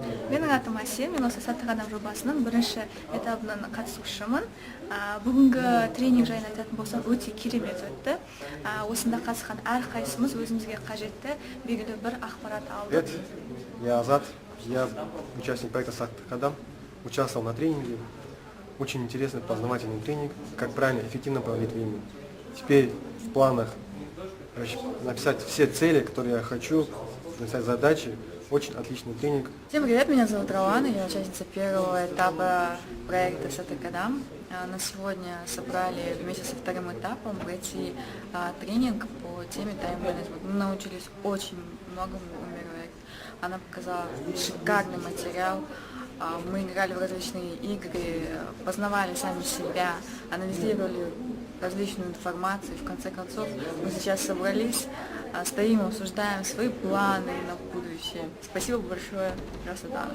Менің атым Асия, мен осы саттық адам жобасының бірінші этабының қатысушымын. Бүгінгі тренинг жайында айтатын болсам, өте керемет өтті. Осында қатысқан әрқайсымыз өзімізге қажетті белгілі бір ақпарат алдық. Привет, я Азат, я участник проекта «Саттық адам», участвовал на тренинге. Очень интересный, познавательный тренинг, как правильно, эффективно проводить время. Теперь в планах написать все цели, которые я хочу, написать задачи. Очень отличный тренинг. Всем привет, меня зовут Равана, я участница первого этапа проекта «Саттық адам». На сегодня собрали вместе со вторым этапом пройти тренинг по теме тайм-менеджмент. Мы научились очень многому у Мирвек. Она показала шикарный материал. Мы играли в различные игры, познавали сами себя, анализировали различную информацию. И в конце концов мы сейчас собрались, стоим и обсуждаем свои планы на будущее. Спасибо большое, красота.